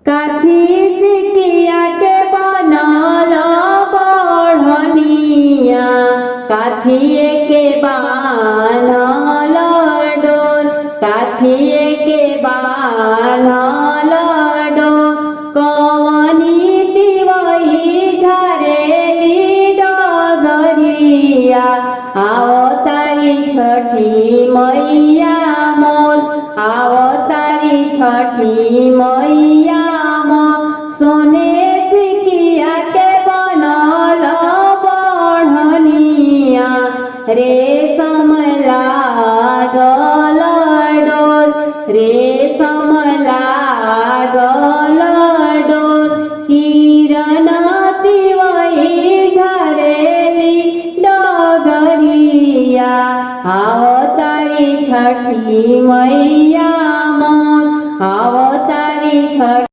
काठी सिकिया के बनल बढ़निया काठिए के बान्हल डोर काठिए के बान्हल डोर कवनी तिवई झरेली डगरिया आवतारी छठी मैया मोर आवतारी छठी मैया मोर सोने सिकिया के बनल बढ़निया रेशम लागल डोर रेशम लागल डोर किरण तिवई झरेली डगरिया आवतारी छठी मैया